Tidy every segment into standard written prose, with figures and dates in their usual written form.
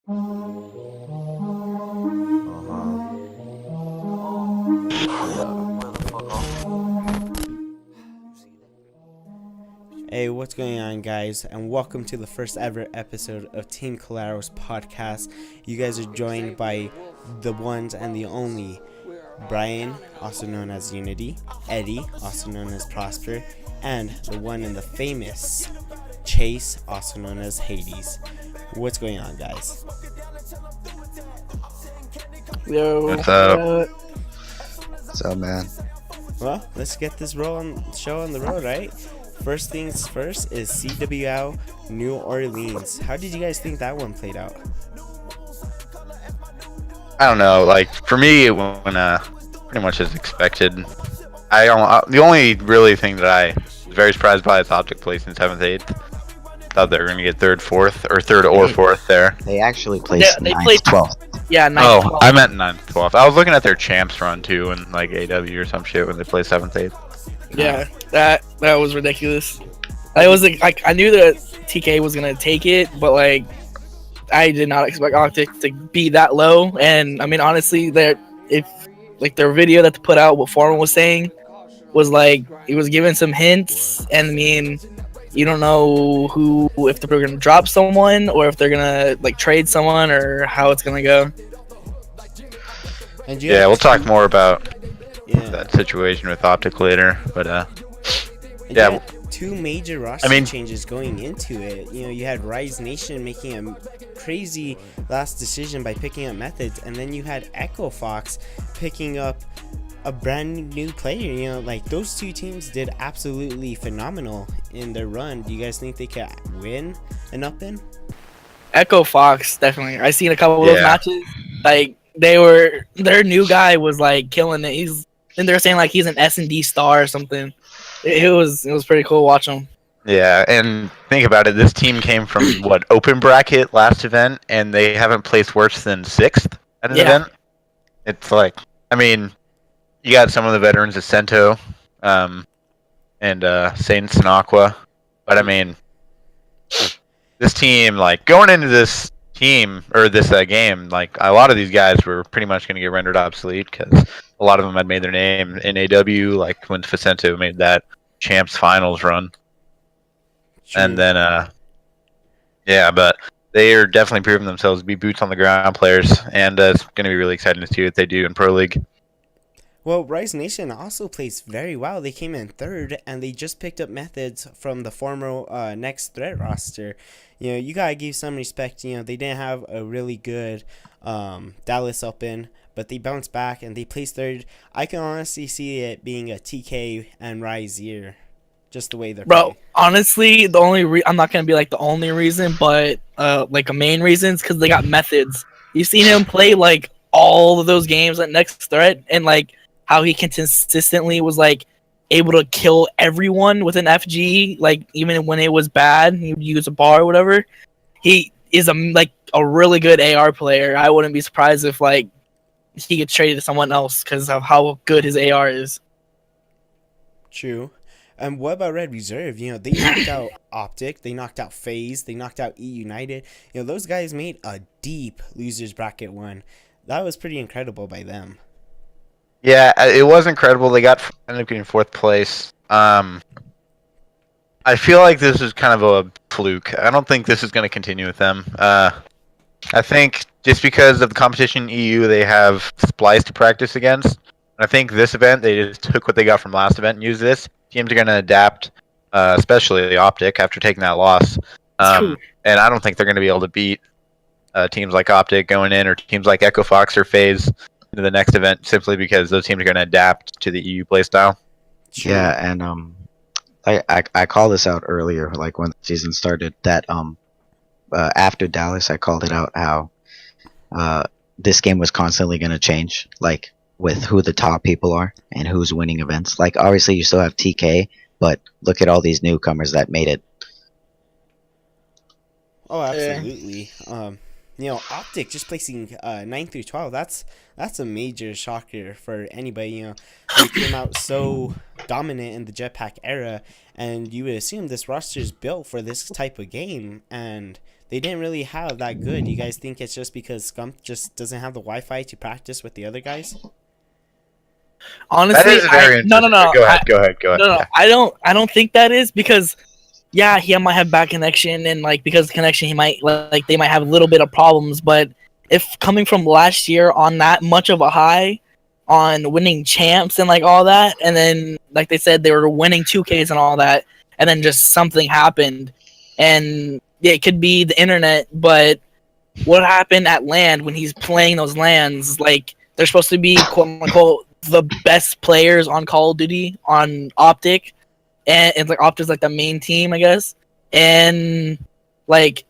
Uh-huh. Hey, what's going on, guys? And welcome to the first ever episode of Team Collateral's podcast. You guys are joined by the ones and the only Brian, also known as Unity, Eddie, also known as Prosper, and the one and the famous Chase, also known as Hades. What's going on, guys? Yo, What's up? What's up, man? Well, let's get this show on the road, right? First things first is CWL New Orleans. How did you guys think that one played out? I don't know. Like for me, it went pretty much as expected. The only really thing that I was very surprised by is Optic placing 7th, 8th. Thought they were gonna get 3rd, 4th, or 3rd or 4th there. They actually placed They 9th, played 12th. Yeah, 9th, Oh, 12th. I meant 9th, 12th. I was looking at their champs run too, and like AW or some shit when they play 7th, 8th. Yeah, that was ridiculous. I was like, I knew that TK was gonna take it, but like, I did not expect Optic to be that low. And I mean, honestly, their video that they put out, what Foreman was saying, was like he was giving some hints, and I mean, you don't know if they're gonna drop someone or if they're gonna like trade someone or how it's gonna go. And Yeah, we'll talk more about Yeah. that situation with Optic later, but And yeah. you had two major roster changes going into it. You know, you had Rise Nation making a crazy last decision by picking up Methods, and then you had Echo Fox picking up a brand new player. You know, like those two teams did absolutely phenomenal in their run. Do you guys think they could win an up in? Echo Fox, definitely. I seen a couple of those Yeah. matches. Like their new guy was like killing it. And they're saying like he's an S&D star or something. It was pretty cool watching him. Yeah, and think about it. This team came from what, open bracket last event, and they haven't placed worse than 6th at an event. It's like, I mean, you got some of the veterans of Sento, and Saints and Aqua, but I mean, this team, like going into this team or this game, like a lot of these guys were pretty much going to get rendered obsolete because a lot of them had made their name in AW, like when Facento made that champs finals run. And then, yeah, but they are definitely proving themselves to be boots on the ground players, and it's going to be really exciting to see what they do in Pro League. Well, Rise Nation also plays very well. They came in 3rd, and they just picked up Methods from the former Next Threat roster. You know, you gotta give some respect. You know, they didn't have a really good Dallas Open, but they bounced back and they placed 3rd. I can honestly see it being a TK and Rise year, just the way they're Bro, playing. honestly, the only I'm not gonna be like the only reason, but like a main reason is because they got Methods. You've seen him play like all of those games at Next Threat, and like how he consistently was like able to kill everyone with an FG, like even when it was bad, he would use a bar or whatever. He is a really good AR player. I wouldn't be surprised if like he gets traded to someone else because of how good his AR is. True. And what about Red Reserve? You know, they knocked out Optic, they knocked out FaZe, they knocked out E United. You know, those guys made a deep losers bracket one. That was pretty incredible by them. Yeah, it was incredible. They ended up getting 4th place. I feel like this is kind of a fluke. I don't think this is going to continue with them. I think just because of the competition in EU, they have Splice to practice against. I think this event, they just took what they got from last event and used this. Teams are going to adapt, especially the Optic, after taking that loss. Cool. And I don't think they're going to be able to beat teams like Optic going in, or teams like Echo Fox or FaZe into the next event, simply because those teams are going to adapt to the EU playstyle. Yeah, and I called this out earlier, like when the season started. That after Dallas, I called it out how this game was constantly going to change, like with who the top people are and who's winning events. Like obviously you still have TK, but look at all these newcomers that made it. Oh, absolutely. You know, Optic just placing 9 through 12. That's a major shocker for anybody. You know, they came out so dominant in the Jetpack era, and you would assume this roster is built for this type of game, and they didn't really have that good. You guys think it's just because Scump just doesn't have the Wi-Fi to practice with the other guys? Honestly, That is very no, no, interesting. no. Go ahead. No, no, Yeah. I don't think that is because yeah, he might have bad connection and like because of the connection he might like they might have a little bit of problems, but if coming from last year on that much of a high on winning champs and like all that and then like they said they were winning 2Ks and all that and then just something happened and yeah, it could be the internet, but what happened at land when he's playing those lands, like they're supposed to be quote unquote the best players on Call of Duty on Optic, and it's like Optic's like the main team, I guess, and like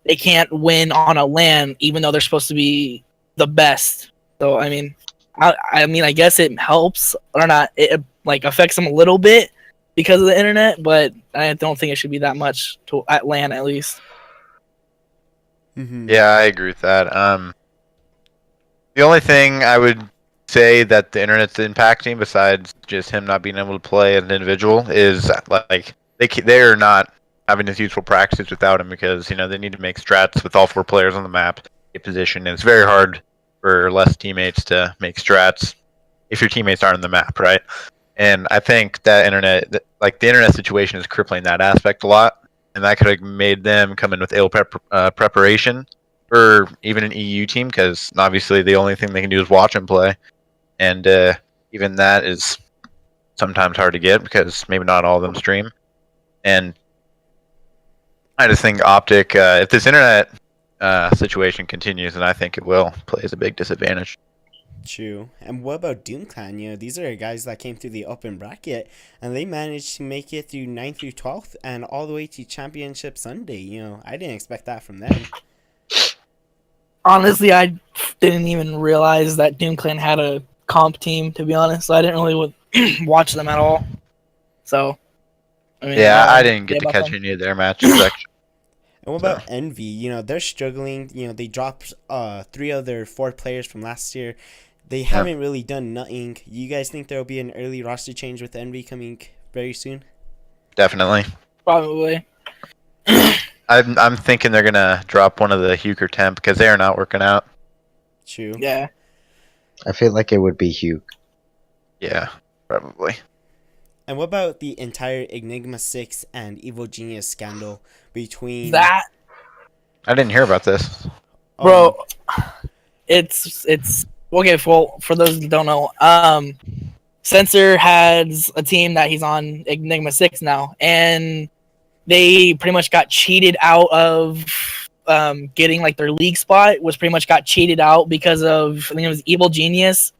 they can't win on a LAN even though they're supposed to be the best. So I mean, I guess it helps or not. It like affects them a little bit because of the internet, but I don't think it should be that much to at LAN at least. Mm-hmm. Yeah, I agree with that. The only thing I would say that the internet's impacting, besides just him not being able to play as an individual, is like they are not having this useful practice without him because they need to make strats with all 4 players on the map, get position, and it's very hard for less teammates to make strats if your teammates aren't on the map, right? And I think that the internet situation is crippling that aspect a lot, and that could have made them come in with ill preparation for even an EU team because obviously the only thing they can do is watch and play, and even that is sometimes hard to get because maybe not all of them stream. And I just think Optic, if this internet situation continues, and I think it will, plays a big disadvantage. True. And what about Doom Clan? These are guys that came through the open bracket and they managed to make it through 9th through 12th and all the way to Championship Sunday. I didn't expect that from them. Honestly, I didn't even realize that Doom Clan had a comp team, to be honest. So I didn't really watch them at all. So, yeah, I didn't get to catch any of their matches. Actually. And what about Envy? They're struggling. They dropped 3 of their 4 players from last year. They haven't really done nothing. You guys think there will be an early roster change with Envy coming very soon? Definitely. Probably. I'm thinking they're gonna drop one of the Hugh or Temp because they are not working out. True. Yeah. I feel like it would be Hugh. Yeah, probably. And what about the entire Enigma 6 and Evil Genius scandal between that? I didn't hear about this. Bro, it's okay. For those that don't know, Sensor has a team that he's on Enigma 6 now, and they pretty much got cheated out of getting like their league spot. Was pretty much got cheated out because of I think it was Evil Genius.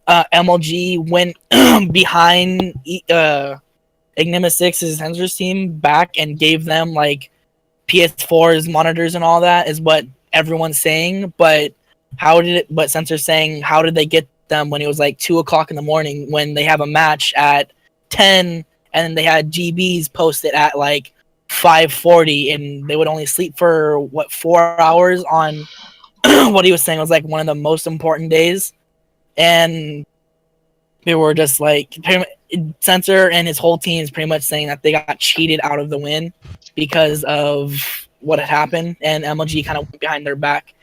MLG went behind Enigma 6's Sensor's team back and gave them like PS4's monitors and all that is what everyone's saying. But Sensor's saying how did they get them when it was like 2:00 in the morning when they have a match at 10 and they had GBs posted at like 5:40 and they would only sleep for 4 hours on what he was saying was like one of the most important days. And they were just like Sensor and his whole team is pretty much saying that they got cheated out of the win because of what had happened, and MLG kind of went behind their back.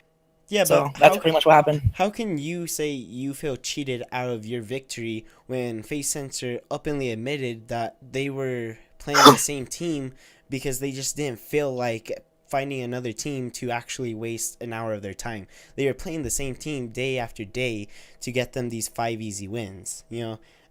Yeah, so but that's pretty much what happened. How can you say you feel cheated out of your victory when Face Sensor openly admitted that they were playing the same team because they just didn't feel like finding another team to actually waste an hour of their time? They were playing the same team day after day to get them these 5 easy wins,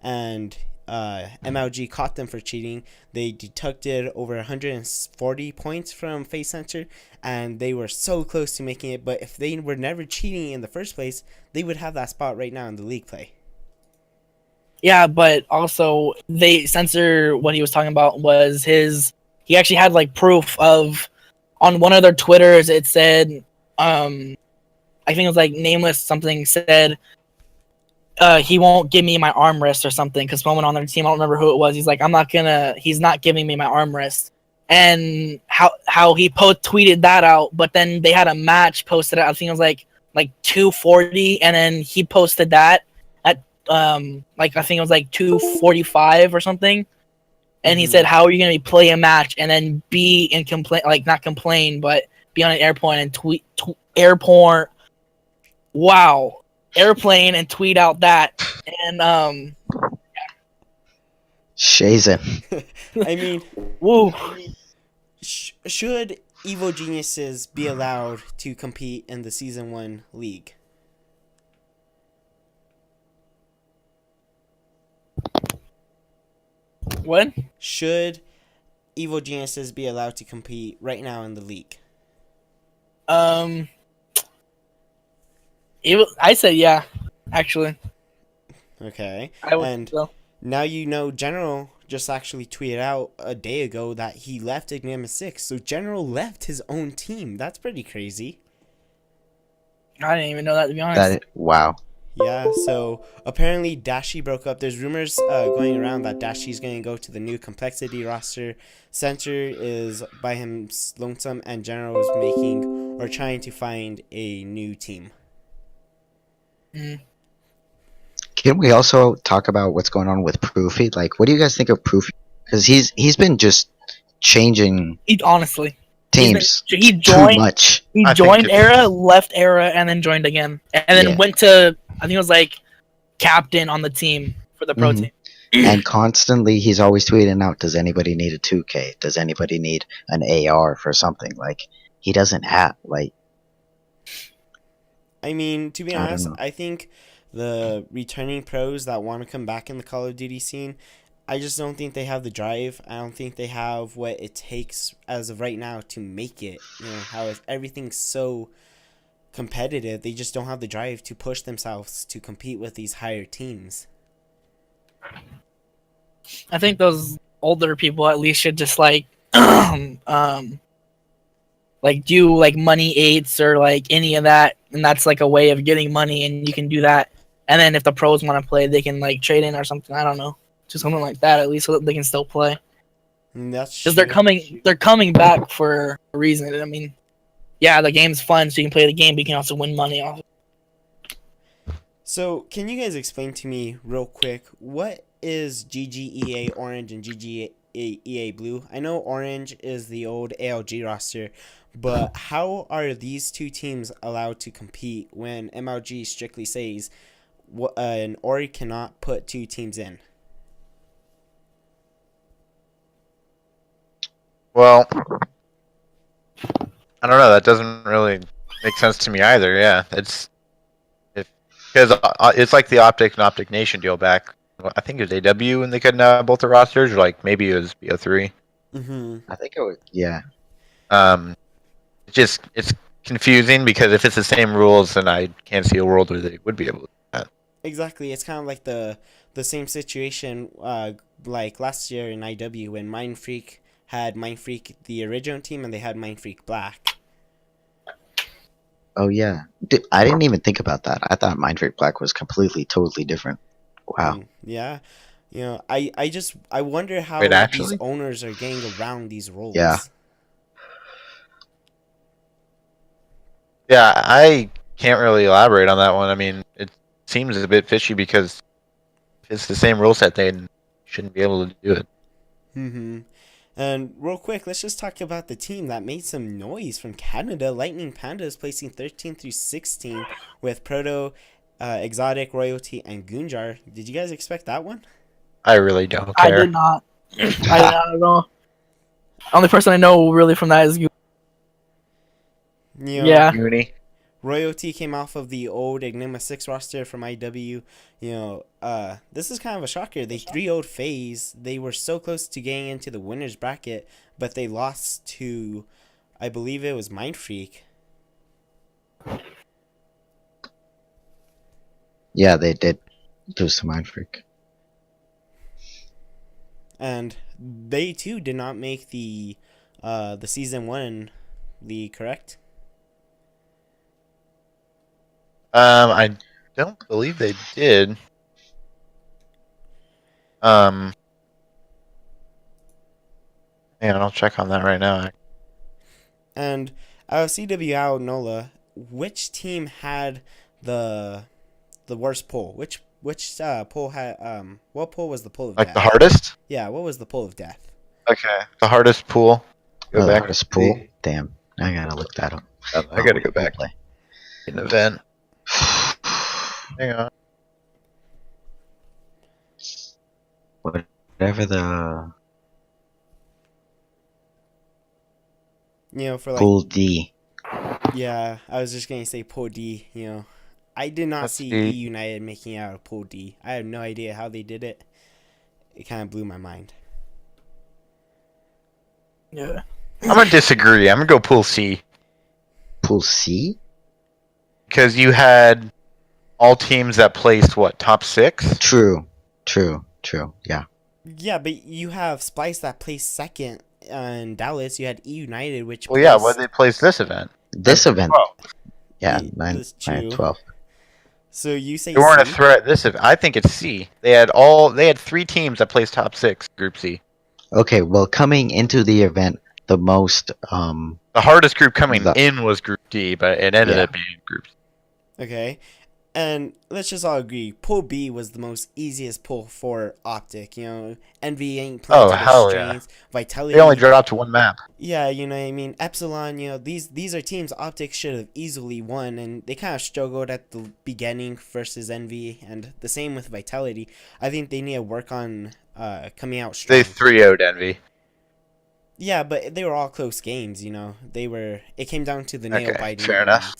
and MLG caught them for cheating. They deducted over 140 points from Face Sensor, and they were so close to making it. But if they were never cheating in the first place, they would have that spot right now in the league play. Yeah, but also Sensor, what he was talking about was he actually had like proof of, on one of their Twitters, it said, I think it was like Nameless something said, he won't give me my armrest or something because someone on their team, I don't remember who it was. He's like, he's not giving me my armrest. And how he tweeted that out, but then they had a match posted. I think it was like 2:40, and then he posted that at I think it was like 2:45 or something. And he said, "How are you gonna play a match and then be in complain not complain, but be on an airplane and airplane and tweet out that and Shazen. I mean, woo. should Evo Geniuses be allowed to compete in the Season 1 league? What? Should Evo Geniuses be allowed to compete right now in the league? I said yeah, actually. Okay. I would And so. now you know General just actually tweeted out a day ago that he left Enigma 6. So General left his own team. That's pretty crazy. I didn't even know that, to be honest. Wow. Yeah, so apparently Dashi broke up. There's rumors going around that Dashi's going to go to the new Complexity roster. Center is by him lonesome, and General is making or trying to find a new team. Can we also talk about what's going on with Proofy? Like, what do you guys think of Proofy? Because he's been just changing Honestly, teams he too joined. much. He joined Era, left Era, and then joined again, and then went to, I think it was like captain on the team for the pro team. And constantly, he's always tweeting out, "Does anybody need a 2K? Does anybody need an AR for something?" Like, he doesn't have like. I mean, to be honest, I think the returning pros that want to come back in the Call of Duty scene, I just don't think they have the drive. I don't think they have what it takes as of right now to make it. You know, how everything's so competitive, they just don't have the drive to push themselves to compete with these higher teams. I think those older people at least should just like like do like money eights or like any of that, and that's like a way of getting money, and you can do that. And then if the pros want to play, they can like trade in or something. I don't know, just something like that at least, so that they can still play. That's because they're coming back for a reason. I mean, yeah, the game's fun, so you can play the game, but you can also win money off it. So, can you guys explain to me real quick, what is GGEA Orange and GGEA Blue? I know Orange is the old ALG roster, but how are these two teams allowed to compete when MLG strictly says an Ori cannot put two teams in? Well, I don't know. That doesn't really make sense to me either. Yeah, because it's like the Optic and Optic Nation deal back. I think it was AW, and they couldn't have both the rosters, or like maybe it was BO3. I think it was It's confusing because if it's the same rules, then I can't see a world where they would be able to do that. Exactly, it's kind of like the same situation like last year in IW when Mindfreak had Mindfreak the original team and they had Mindfreak Black. Oh yeah, dude, I didn't even think about that. I thought Mindfreak Black was totally different. Wow. Yeah, you know, I wonder how these owners are getting around these rules. Yeah. Yeah, I can't really elaborate on that one. I mean, it seems a bit fishy because if it's the same rule set, they shouldn't be able to do it. And real quick, let's just talk about the team that made some noise from Canada. Lightning Pandas placing 13 through 16 with Proto, Exotic, Royalty, and Gunjar. Did you guys expect that one? I really don't care. I did not. I did not at all. Only person I know really from that is you. Yeah. Royalty came off of the old Enigma 6 roster from IW. You know, this is kind of a shocker. They 3-0'd FaZe. They were so close to getting into the winner's bracket, but they lost to, I believe it was Mindfreak. Yeah, they did lose to Mindfreak. And they too did not make the Season 1 league, correct? I don't believe they did. Hang on, I'll check on that right now. And out of CWL NOLA, which team had the worst poll? Which poll had what poll was the poll of death? Like the hardest? Yeah, what was the poll of death? Okay, the hardest pool. The hardest pool. Damn. I gotta look that up. I gotta go back. Play. An event. Hang on. Whatever the For like Pool D. Yeah, I was just gonna say Pool D. I did not Let's see see. E United making out of Pool D. I have no idea how they did it. It kind of blew my mind. Yeah. I'm gonna disagree. I'm gonna go Pool C Pool C? because you had all teams that placed top 6. True. Yeah. Yeah, but you have Splice that placed second in Dallas. You had E United, which Well, yeah, placed, what they placed this event? This event. Yeah, Yeah, 9, that's true. 12. So you say They weren't a C? threat this event. I think it's C. They had 3 teams that placed top 6, Group C. Okay, well, coming into the event, the most The hardest group coming in was Group D, but it ended up being Group C. Okay. And let's just all agree, Pool B was the most easiest pool for Optic. Envy ain't playing to their hell yeah. strengths. Vitality. They only dropped to 1 map. Yeah, you know what I mean. Epsilon, these are teams Optic should have easily won, and they kind of struggled at the beginning versus Envy, and the same with Vitality. I think they need to work on coming out strong. They 3-0'd Envy. Yeah, but they were all close games. It came down to the nail biting. Fair enough.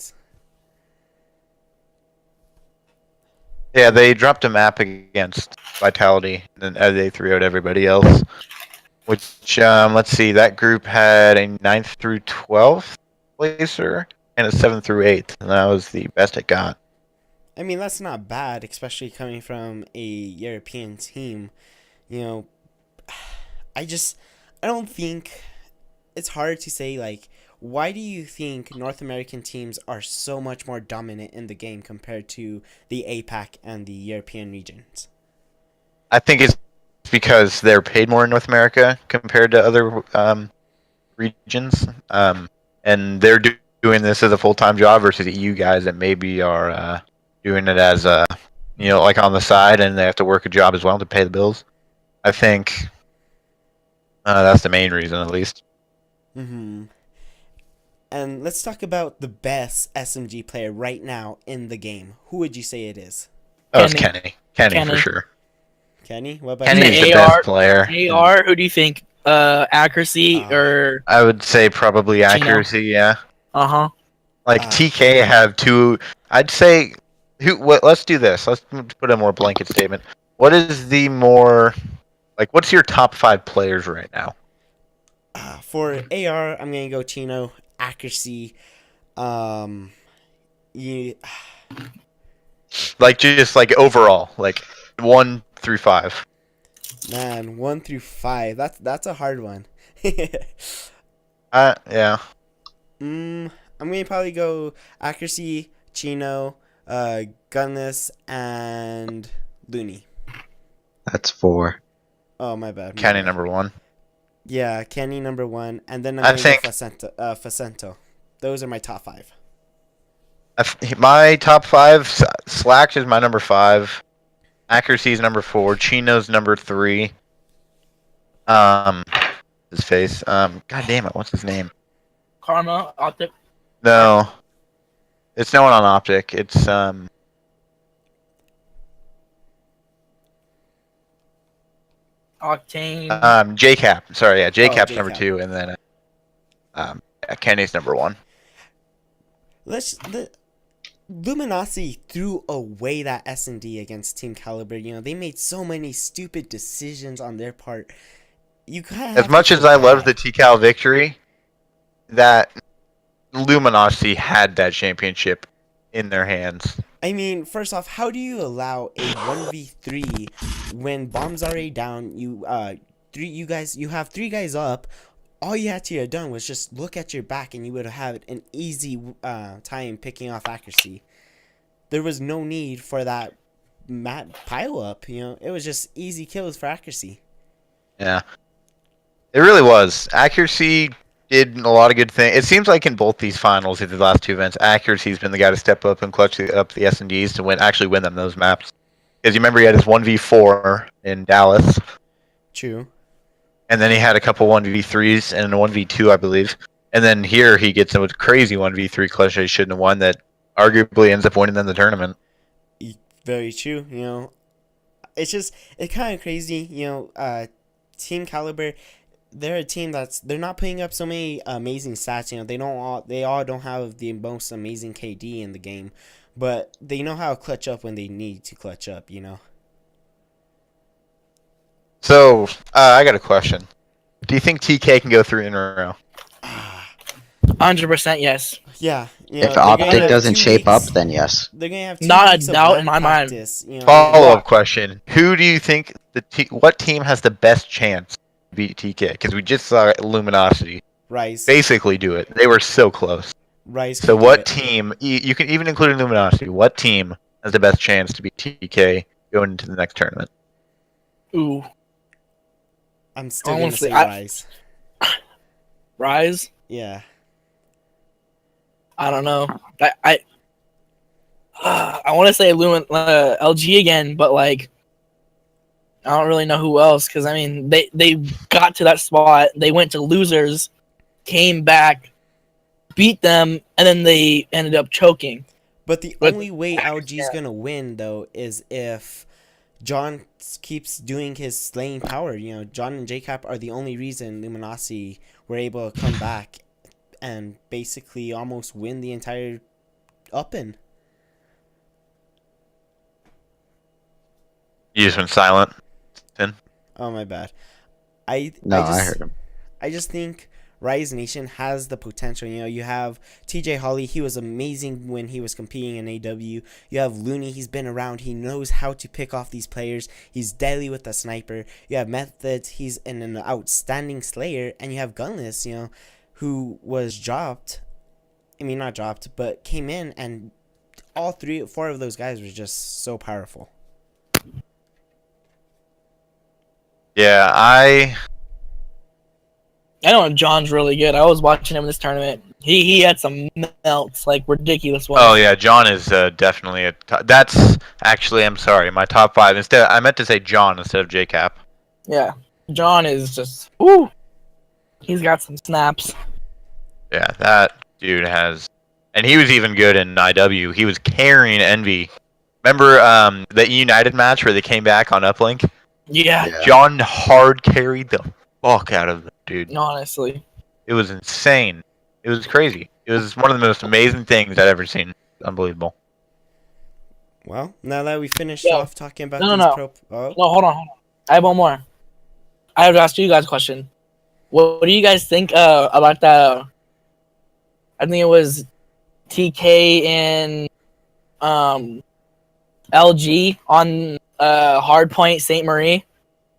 Yeah, they dropped a map against Vitality, and then they 3-0'd everybody else. Which, let's see, that group had a 9th through 12th placer and a 7th through 8th, and that was the best it got. I mean, that's not bad, especially coming from a European team. I don't think it's hard to say, like, why do you think North American teams are so much more dominant in the game compared to the APAC and the European regions? I think it's because they're paid more in North America compared to other regions, and they're doing this as a full-time job versus EU guys that maybe are doing it as like on the side, and they have to work a job as well to pay the bills. I think that's the main reason, at least. Mm-hmm. And let's talk about the best SMG player right now in the game. Who would you say it is? Oh, it's Kenny. Kenny for sure. Kenny? What about Kenny's you? the best player. AR, who do you think? Accuracy or... I would say probably accuracy, yeah. Uh-huh. Like, TK have 2... I'd say... Let's do this. Let's put a more blanket statement. What is the more... Like, what's your top 5 players right now? For AR, I'm going to go Chino. Accuracy. Like, just like overall. Like, 1 through 5. Man, 1 through 5. That's a hard one. Yeah. I'm going to probably go Accuracy, Chino, Gunless, and Looney. That's 4. Oh, my bad. Kenny number 1. Yeah, Kenny number 1, and then I'm going to go Facento. Those are my top 5. My top 5, Slack is my number 5. Accuracy is number 4. Chino's number 3. His face. God damn it, what's his name? Karma, Optic. No. It's no one on Optic. It's Octane. JCap. Sorry, yeah, JCap's number JCap. 2, and then Kenny's number 1. Luminosity threw away that S&D against Team Caliber. They made so many stupid decisions on their part. You kind of as much as I love the Tcal victory, that Luminosity had that championship in their hands. I mean, first off, how do you allow a 1v3 when bombs are already down? You have 3 guys up. All you had to have done was just look at your back, and you would have had an easy time picking off accuracy. There was no need for that pile up. It was just easy kills for accuracy. Yeah, it really was. Accuracy did a lot of good things. It seems like in both these finals, in the last 2 events, accuracy's been the guy to step up and clutch up the S&Ds to actually win them those maps. Because you remember he had his 1v4 in Dallas. True. And then he had a couple 1v3s and a 1v2, I believe. And then here he gets a crazy 1v3 clutch that he shouldn't have won that arguably ends up winning them the tournament. Very true. It's kind of crazy. Team Caliber, they're a team they're not putting up so many amazing stats. They all don't have the most amazing KD in the game, but they know how to clutch up when they need to clutch up. So I got a question. Do you think TK can go 3 in a row? 100% yes. Yeah. If Optic doesn't shape up, then yes. They're gonna have 2 Not a weeks of doubt in LAN my mind. practice, Follow-up question. Who do you think what team has the best chance to beat TK? Because we just saw Luminosity Rise. basically do it. They were so close. Rise. So what team, you can even include Luminosity, what team has the best chance to beat TK going into the next tournament? Ooh. I'm still gonna Honestly, say Rise. Rise? Yeah. I don't know. I want to say LG again, but like I don't really know who else because I mean they got to that spot, they went to losers, came back, beat them, and then they ended up choking. But the only way LG's gonna win though is if John keeps doing his slaying power. John and JCap are the only reason Luminosity were able to come back and basically almost win the entire up-in. You just went silent. Then. Oh, my bad. I heard him. I just think Rise Nation has the potential. You have TJ Holly. He was amazing when he was competing in AW. You have Looney. He's been around. He knows how to pick off these players. He's deadly with the sniper. You have Methods. He's an outstanding slayer. And you have Gunless, who was dropped. I mean, not dropped, but came in. And all 4 of those guys were just so powerful. Yeah, I know John's really good. I was watching him in this tournament. He had some melts, like ridiculous ones. Oh yeah, John is definitely that's actually, I'm sorry, my top 5. Instead, I meant to say John instead of JCap. Yeah, John is just woo. He's got some snaps. Yeah, that dude has, and he was even good in IW. He was carrying Envy. Remember the United match where they came back on Uplink? Yeah. John hard carried the fuck out of the dude. Honestly. It was insane. It was crazy. It was one of the most amazing things I'd ever seen. Unbelievable. Well, now that we finished off talking about No, hold on. I have one more. I have to ask you guys a question. What do you guys think about the? I think it was TK and LG on Hardpoint St. Marie.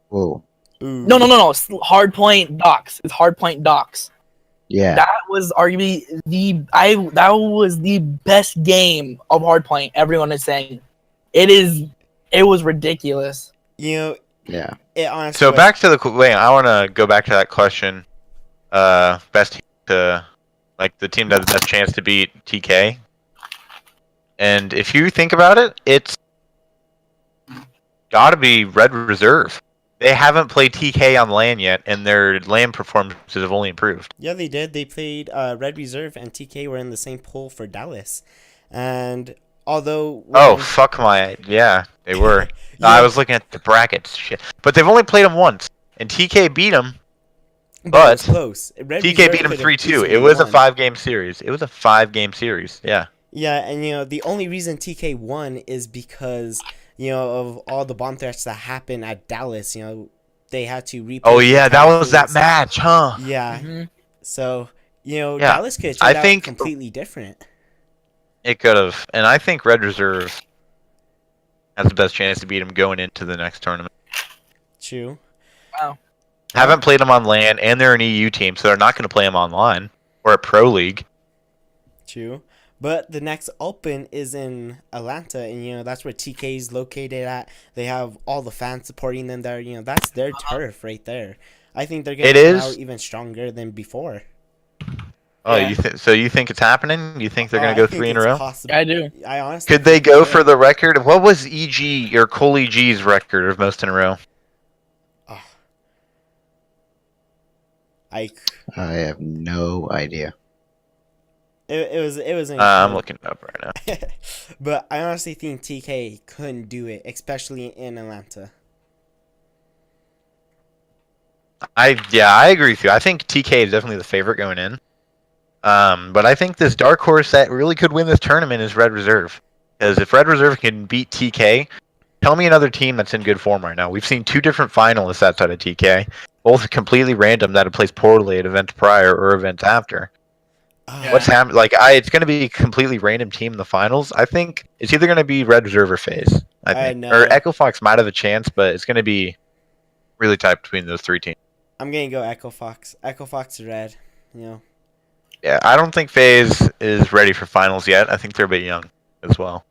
Whoa. Ooh. No. Hardpoint Docks. It's Hardpoint Docks. Yeah. That was arguably that was the best game of Hardpoint. Everyone is saying it was ridiculous. Yeah. It honestly So back to I want to go back to that question. Best team to, like, the team that has the best chance to beat TK. And if you think about it, it's got to be Red Reserve. They haven't played TK on LAN yet, and their LAN performances have only improved. Yeah, they did. They played Red Reserve, and TK were in the same pool for Dallas. And although... Yeah, they were. I was looking at the brackets. Shit. But they've only played them once, and TK beat them. But it was close. TK beat them 3-2. It was a 5-game series. Yeah. Yeah, and the only reason TK won is because... of all the bomb threats that happened at Dallas, they had to replay. Oh yeah, that was that match, huh? Yeah. Mm-hmm. So, Dallas could have turned out completely different. It could have, and I think Red Reserve has the best chance to beat him going into the next tournament. True. Wow. Haven't played them on LAN, and they're an EU team, so they're not going to play them online or at Pro League. True. But the next Open is in Atlanta, and that's where TK is located at. They have all the fans supporting them there. That's their turf right there. I think they're going to come out even stronger than before. Oh, yeah. You think it's happening? You think they're going to go 3 in a row? Possible. I do. I honestly could they go for the record? What was EG or Cole EG's record of most in a row? I I have no idea. it was I'm incredible. looking it up right now. But I honestly think TK couldn't do it, especially in Atlanta. I agree with you. I think TK is definitely the favorite going in. But I think this dark horse that really could win this tournament is Red Reserve. Because if Red Reserve can beat TK, tell me another team that's in good form right now. We've seen 2 different finalists outside of TK, both completely random that have placed poorly at events prior or events after. Oh, What's happening? Like, it's going to be a completely random team in the finals. I think it's either going to be Red Reserve or FaZe. I think, no. or Echo Fox might have a chance, but it's going to be really tight between those 3 teams. I'm gonna go Echo Fox. Echo Fox Red. You know. Yeah, I don't think FaZe is ready for finals yet. I think they're a bit young as well.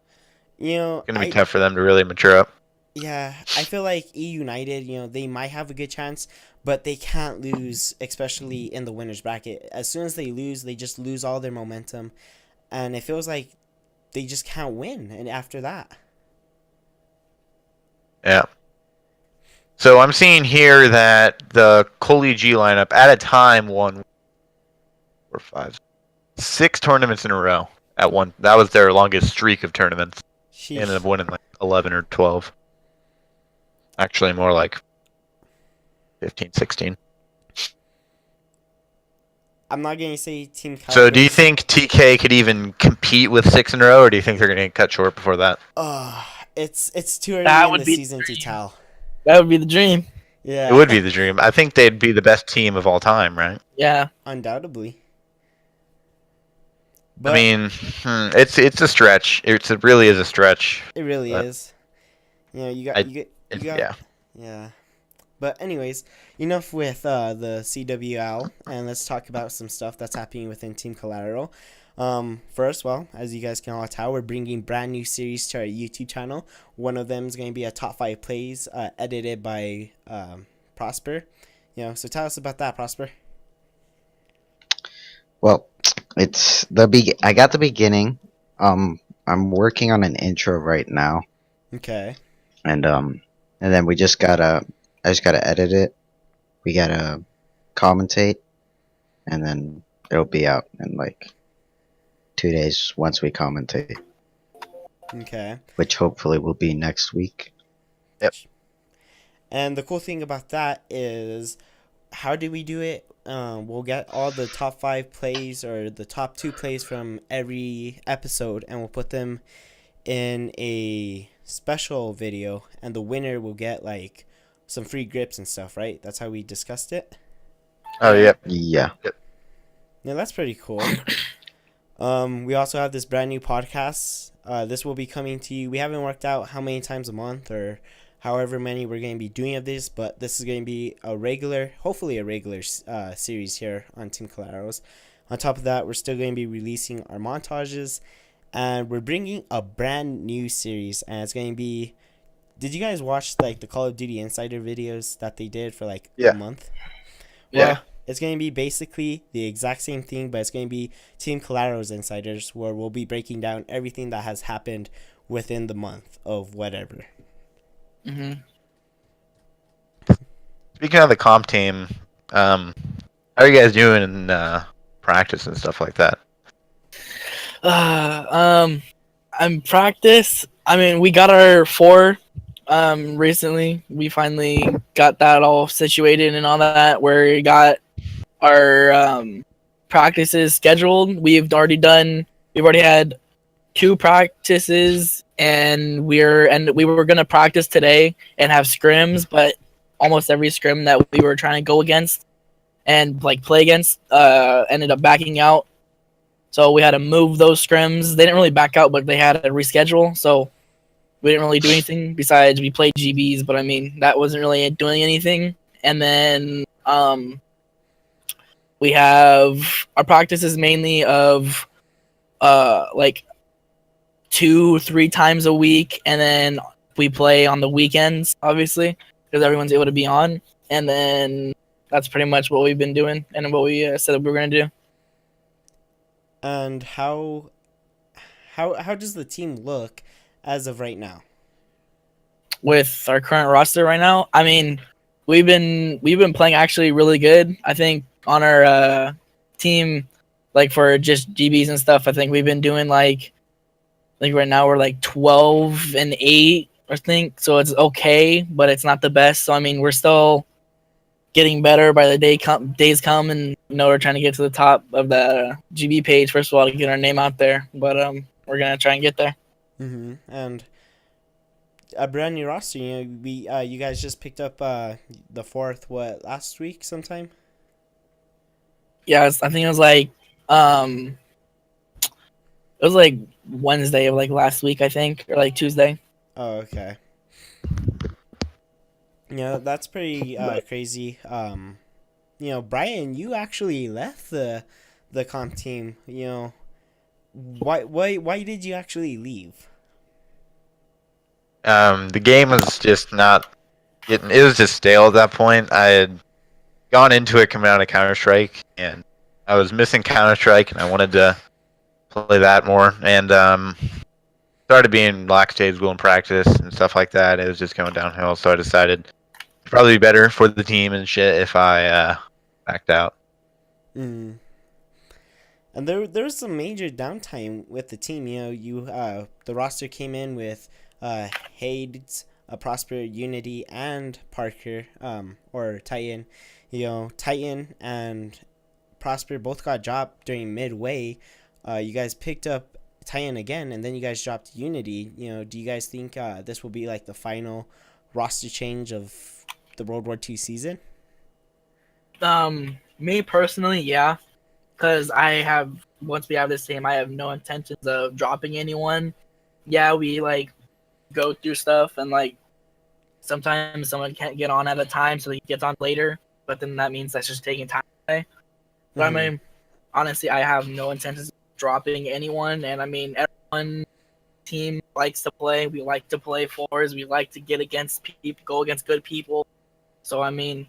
You know. It's going to be tough for them to really mature up. Yeah, I feel like E United, they might have a good chance, but they can't lose, especially in the winners bracket. As soon as they lose, they just lose all their momentum, and it feels like they just can't win. And after that, Yeah. So I'm seeing here that the Coley G lineup at a time won 4, 5, 6 tournaments in a row at one. That was their longest streak of tournaments. They ended up winning like 11 or 12. Actually, more like 15, 16. I'm not gonna say Team Calibers. So do you think TK could even compete with 6 in a row, or do you think they're going to cut short before that? It's too early That in would the be season to dream. tell. That would be the dream. Yeah, It would be the dream. I think they'd be the best team of all time, right? Yeah. undoubtedly. But I mean, it's a stretch. It really is a stretch. it really but is. You got Yeah. yeah. But anyways, enough with the CWL, and let's talk about some stuff that's happening within Team Collateral. First, well, as you guys can all tell, we're bringing brand new series to our YouTube channel. One of them is going to be a top 5 plays, edited by Prosper. So tell us about that, Prosper. Well, it's I got the beginning. I'm working on an intro right now, Okay. and then I just gotta edit it. We gotta commentate, and then it'll be out in like 2 days once we commentate, Okay. which hopefully will be next week. And the cool thing about that is, how do we do it? We'll get all the top 5 plays or the top 2 plays from every episode, and we'll put them in a special video, and the winner will get like some free grips and stuff, right? That's how we discussed it. Oh, yep. Yeah. Yeah, that's pretty cool. We also have this brand new podcast. This will be coming to you. We haven't worked out how many times a month or however many we're going to be doing of this, but this is going to be hopefully a regular series here on Team Collaterals. On top of that, we're still going to be releasing our montages, and we're bringing a brand new series, and it's going to be. Did you guys watch like the Call of Duty Insider videos that they did for like a month? Yeah. Well, it's going to be basically the exact same thing, but it's going to be Team Collateral's Insiders, where we'll be breaking down everything that has happened within the month of whatever. Mm-hmm. Speaking of the comp team, how are you guys doing in practice and stuff like that? I'm practice. I mean, we got our 4 recently. We finally got that all situated and all that, where we got our practices scheduled. We've already had 2 practices, and we were gonna practice today and have scrims, but almost every scrim that we were trying to go against and like play against ended up backing out. So we had to move those scrims. They didn't really back out, but they had to reschedule. So we didn't really do anything besides we played GBs, but I mean that wasn't really doing anything. And then we have our practices mainly of like 2-3 times a week, and then we play on the weekends, obviously, because everyone's able to be on. And then that's pretty much what we've been doing and what we said that we were gonna do. And how does the team look as of right now? With our current roster right now, I mean, we've been playing actually really good. I think on our team, like for just GBs and stuff. I think we've been doing like right now we're like 12-8, I think. So it's okay, but it's not the best. So I mean, we're still getting better by the days come, and we're trying to get to the top of the GB page first of all to get our name out there. But we're gonna try and get there. Mm-hmm. And a brand new roster. You guys just picked up the fourth last week sometime. Yeah, I think it was like Wednesday of like last week, I think, or like Tuesday. Oh, okay. That's pretty crazy. Brian, you actually left the comp team. Why did you actually leave? The game was just not getting. It was just stale at that point. I had gone into it coming out of Counter-Strike, and I was missing Counter-Strike, and I wanted to play that more. And started being lackadaisical in practice and stuff like that. It was just going downhill, so I decided it'd probably be better for the team and shit if I backed out. Mm. And there was some major downtime with the team. The roster came in with Hades, Prosper, Unity, and Parker, or Titan. Titan and Prosper both got dropped during midway. You guys picked up Titan again, and then you guys dropped Unity. Do you guys think this will be like the final roster change of the World War II season? Me personally, yeah. Because once we have this team, I have no intentions of dropping anyone. Yeah, we like go through stuff, and like sometimes someone can't get on at a time, so he gets on later. But then that means that's just taking time away. But I mean, honestly, I have no intentions of dropping anyone, and I mean, everyone team likes to play. We like to play fours. We like to get against people, go against good people. So I mean,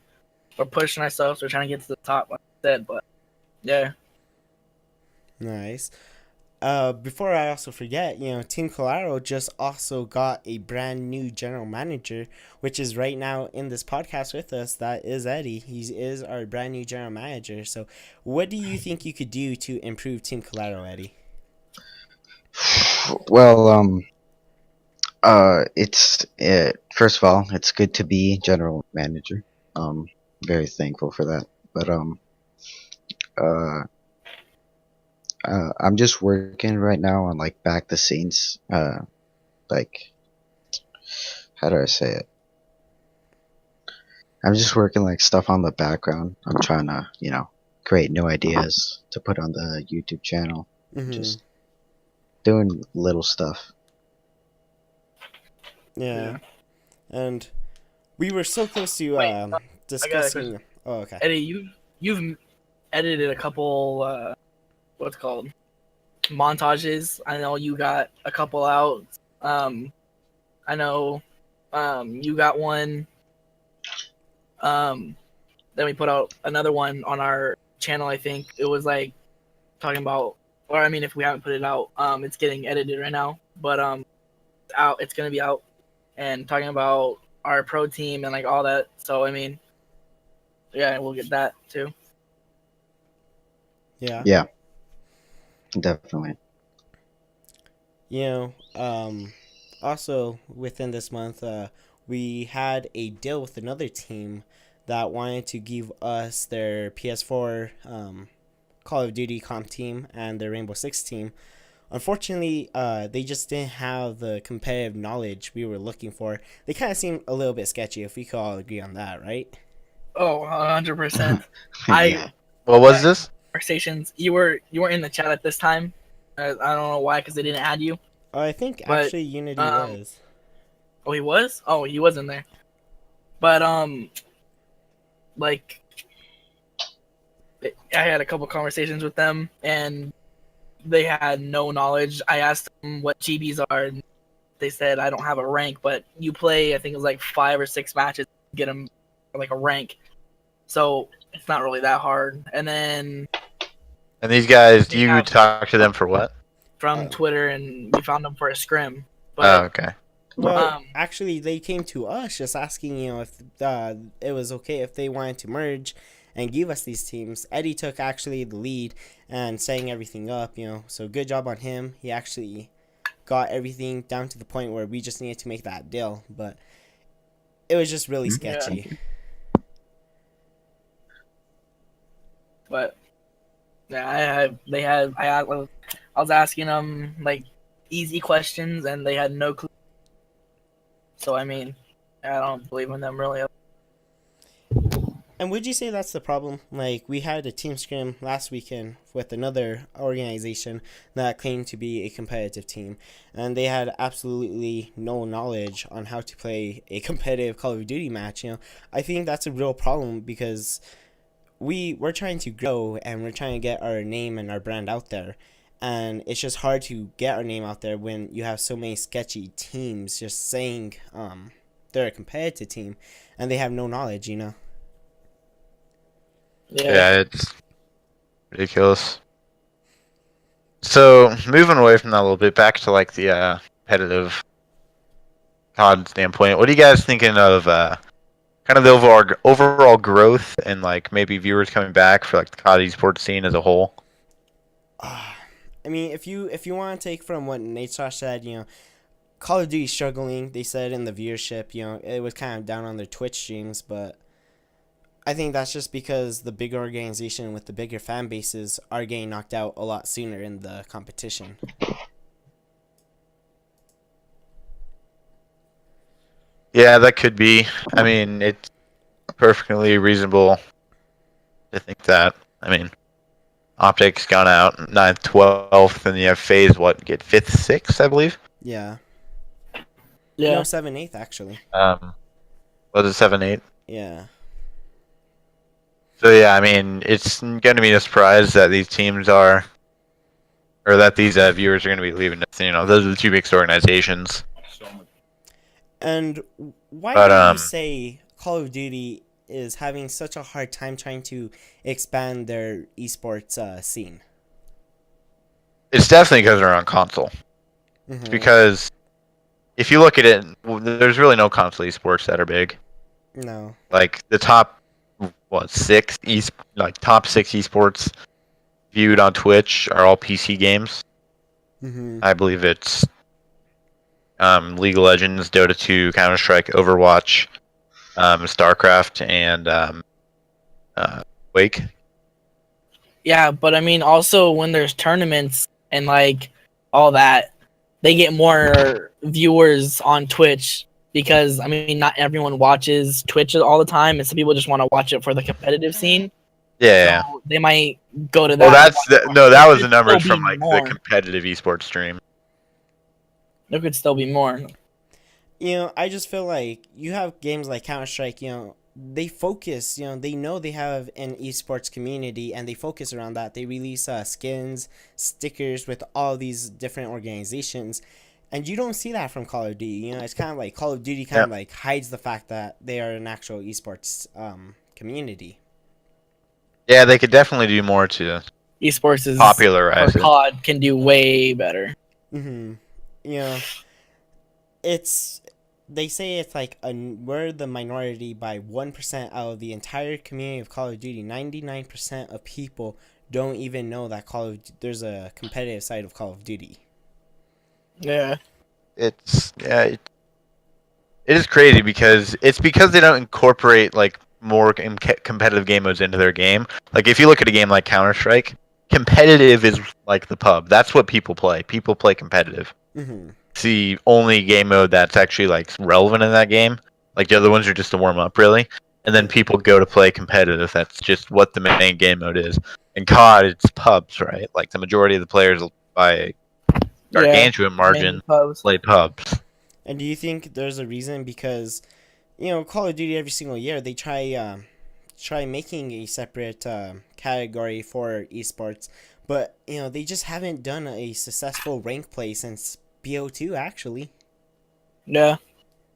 we're pushing ourselves. We're trying to get to the top, like I said. But yeah. Nice. Before I also forget, Team Collateral just also got a brand new general manager, which is right now in this podcast with us. That is Eddie. He is our brand new general manager. So, what do you think you could do to improve Team Collateral, Eddie? Well, first of all, it's good to be general manager. Very thankful for that. But I'm just working right now on like back the scenes. Like, how do I say it? I'm just working like stuff on the background. I'm trying to, create new ideas to put on the YouTube channel. Mm-hmm. Just doing little stuff. Yeah. And we were so close to discussing. Oh, okay. Eddie, you've edited a couple what's it called montages. I know you got a couple out. I know you got one. Then we put out another one on our channel. I think it was like talking about, or I mean, if we haven't put it out, it's getting edited right now. But it's gonna be out, and talking about our pro team and like all that. So I mean, yeah, we'll get that too. Yeah. Yeah. Definitely. Also within this month, we had a deal with another team that wanted to give us their PS4 Call of Duty comp team and their Rainbow Six team. Unfortunately, they just didn't have the competitive knowledge we were looking for. They kind of seemed a little bit sketchy, if we could all agree on that, right? Oh, 100%. Yeah. What was this? Conversations. You were in the chat at this time. I don't know why, because they didn't add you. Oh, I think actually Unity was. Oh, he was? Oh, he was in there. But like, I had a couple conversations with them, and they had no knowledge. I asked them what GBs are, and they said I don't have a rank, but you play, I think it was like 5 or 6 matches to get them like a rank. So it's not really that hard. And then. And these guys, do you talk to them for what? From Twitter, and we found them for a scrim. But, okay. Well, actually, they came to us just asking, if it was okay if they wanted to merge, and give us these teams. Eddie took actually the lead and setting everything up, so good job on him. He actually got everything down to the point where we just needed to make that deal, but it was just really sketchy. Yeah. But yeah, I was asking them like easy questions and they had no clue. So I mean, I don't believe in them really. And would you say that's the problem? Like, we had a team scrim last weekend with another organization that claimed to be a competitive team, and they had absolutely no knowledge on how to play a competitive Call of Duty match. I think that's a real problem because we're trying to grow and we're trying to get our name and our brand out there, and it's just hard to get our name out there when you have so many sketchy teams just saying they're a competitive team and they have no knowledge. Yeah, it's ridiculous. So, moving away from that a little bit, back to like the competitive COD standpoint, what are you guys thinking of kind of the overall growth and like maybe viewers coming back for like the COD esports scene as a whole? I mean, if you want to take from what Nate said, Call of Duty struggling. They said in the viewership, it was kind of down on their Twitch streams, but I think that's just because the bigger organization with the bigger fan bases are getting knocked out a lot sooner in the competition. Yeah, that could be. I mean, it's perfectly reasonable to think that. I mean, Optic's gone out 9th, 12th, and you have FaZe, get 5th, 6th, I believe? Yeah. Yeah. No, 7/8 actually. Was it 7-8? Yeah. So yeah, I mean, it's going to be a surprise that these teams are, or that these viewers are going to be leaving us. Those are the two biggest organizations. And why But, do you say Call of Duty is having such a hard time trying to expand their esports scene? It's definitely because they're on console. Mm-hmm. It's because if you look at it, there's really no console esports that are big. No. Like the top top 6 esports viewed on Twitch are all PC games. Mm-hmm. I believe it's League of Legends, Dota 2, Counter-Strike, Overwatch, StarCraft, and Wake. Yeah, but I mean, also when there's tournaments and like all that, they get more viewers on Twitch because I mean, not everyone watches Twitch all the time, and some people just want to watch it for the competitive scene. Yeah. So they might go to that. Well, that was the numbers still from be like more. the competitive esports stream. There could still be more. I just feel like you have games like Counter-Strike, they focus, they know they have an esports community and they focus around that. They release skins, stickers with all these different organizations. And you don't see that from Call of Duty. It's kind of like Call of Duty kind of like hides the fact that they are an actual esports community. Yeah, they could definitely do more to esports is popularize it. COD can do way better. Mm-hmm. They say it's like we're the minority by 1% out of the entire community of Call of Duty. 99% of people don't even know that there's a competitive side of Call of Duty. Yeah. It is crazy because they don't incorporate like more competitive game modes into their game. Like if you look at a game like Counter-Strike, competitive is like the pub. That's what people play. People play competitive. Mm-hmm. It's the only game mode that's actually like relevant in that game. Like the other ones are just to warm up, really. And then people go to play competitive. That's just what the main game mode is. In COD, it's pubs, right? Like the majority of the players by gargantuan margin play pubs. And do you think there's a reason? Because Call of Duty every single year they try making a separate category for esports, but they just haven't done a successful rank play since BO2 actually. Yeah,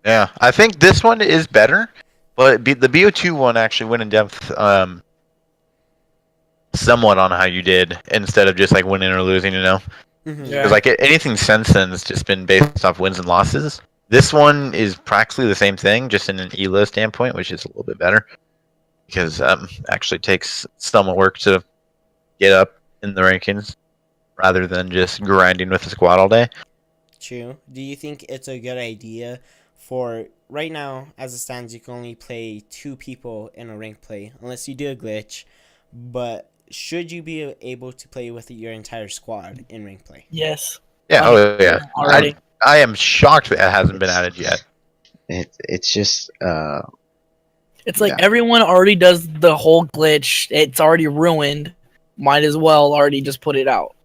I think this one is better, but the BO2 one actually went in depth somewhat on how you did instead of just like winning or losing, Mm-hmm. Because like anything since then has just been based off wins and losses. This one is practically the same thing, just in an ELO standpoint, which is a little bit better. because actually takes some work to get up in the rankings rather than just grinding with the squad all day. True. Do you think it's a good idea for right now, as it stands, you can only play 2 people in a rank play unless you do a glitch, but should you be able to play with your entire squad in rank play? Yes. Yeah, oh yeah. Already. I am shocked that it hasn't been added yet. It's just It's like yeah. everyone already does the whole glitch. It's already ruined. Might as well already just put it out.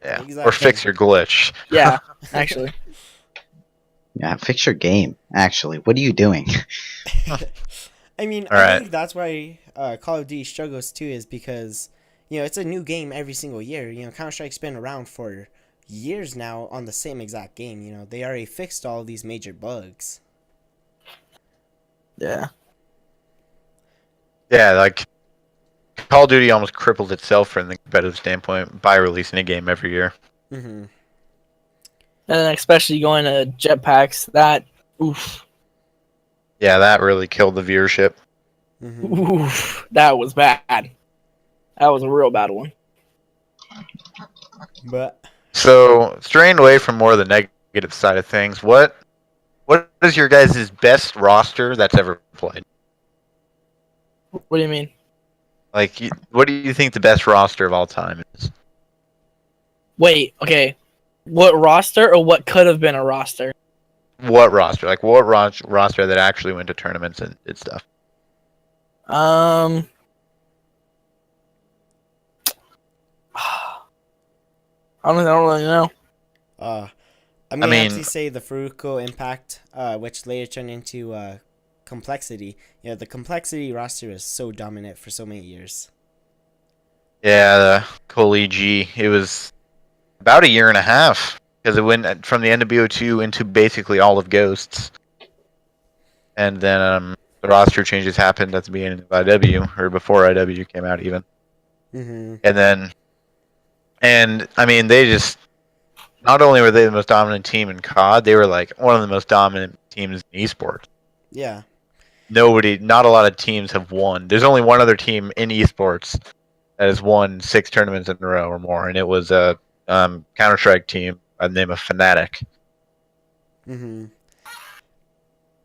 Yeah, Exactly. or fix your glitch. Yeah, actually. Yeah, fix your game. Actually, what are you doing? I mean, All I right. think that's why Call of Duty struggles too, is because, it's a new game every single year. Counter-Strike's been around for years now on the same exact game. They already fixed all these major bugs. Yeah. Yeah, like Call of Duty almost crippled itself from the competitive standpoint by releasing a game every year. Mm-hmm. And especially going to jetpacks, that oof. Yeah, that really killed the viewership. Mm-hmm. Oof. That was bad. That was a real bad one. But So, straying away from more of the negative side of things, what is your guys' best roster that's ever played? What do you mean? Like, what do you think the best roster of all time is? Wait, okay. What roster or what could have been a roster? What roster? Like, what roster that actually went to tournaments and did stuff? I don't really know. I'm gonna actually say the Furuko Impact, which later turned into Complexity. The Complexity roster is so dominant for so many years. Yeah, the Colegi. It was about a year and a half because it went from the end of BO2 into basically all of Ghosts, and then the roster changes happened at the beginning of IW or before IW came out even, Mm-hmm. and I mean they just not only were they the most dominant team in COD, they were like one of the most dominant teams in esports. Yeah. Not a lot of teams have won. There's only one other team in esports that has won 6 tournaments in a row or more, and it was a Counter-Strike team by the name of Fnatic. Mm-hmm.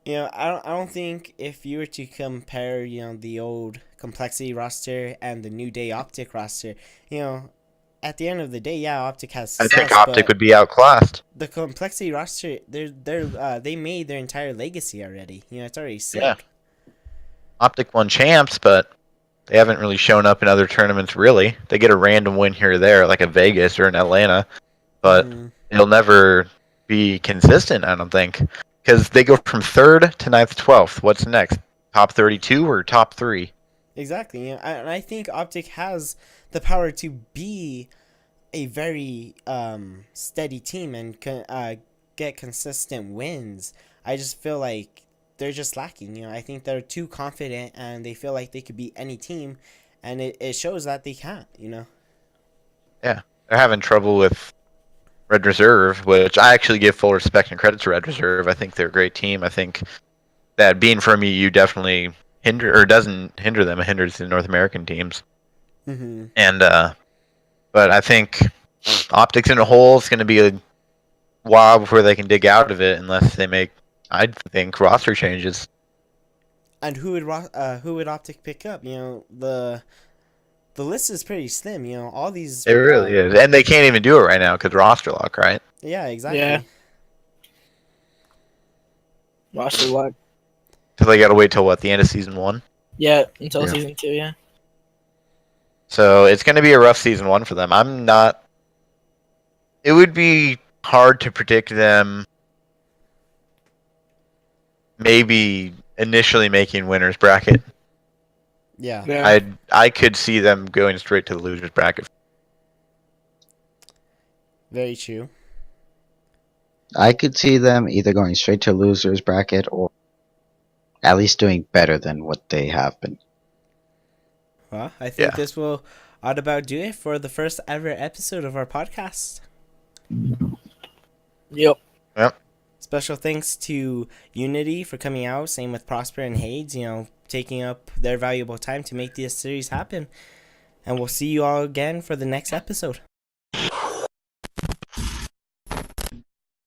I don't think if you were to compare, the old Complexity roster and the New Day Optic roster, at the end of the day, yeah, Optic has I success, think Optic but would be outclassed. the Complexity roster, they made their entire legacy already. It's already set. Yeah. Optic won champs, but they haven't really shown up in other tournaments, really. They get a random win here or there, like a Vegas or an Atlanta, but it'll never be consistent, I don't think. Because they go from 3rd to 9th, 12th. What's next? Top 32 or top 3? Exactly. And I think Optic has the power to be a very steady team and get consistent wins. I just feel like they're just lacking. I think they're too confident and they feel like they could beat any team, and it shows that they can't. Yeah, they're having trouble with Red Reserve, which I actually give full respect and credit to Red Reserve. I think they're a great team. I think that being from EU definitely doesn't hinder them. It hinders the North American teams. Mm-hmm. And but I think Optics in a whole is going to be a while before they can dig out of it, unless they make, I think, roster changes. And who would Optic pick up? The list is pretty slim. All these. It really is, and they can't even do it right now because roster lock, right? Yeah, exactly. Yeah. Roster lock. So they got to wait till what, the end of season 1? Yeah, until season 2. Yeah. So it's going to be a rough season 1 for them. It would be hard to predict them maybe initially making winners bracket. Yeah. I could see them going straight to the losers bracket. Very true. I could see them either going straight to losers bracket or at least doing better than what they have been. Well, I think this will about do it for the first ever episode of our podcast. Yep. Special thanks to Unity for coming out. Same with Prosper and Hades. taking up their valuable time to make this series happen. And we'll see you all again for the next episode.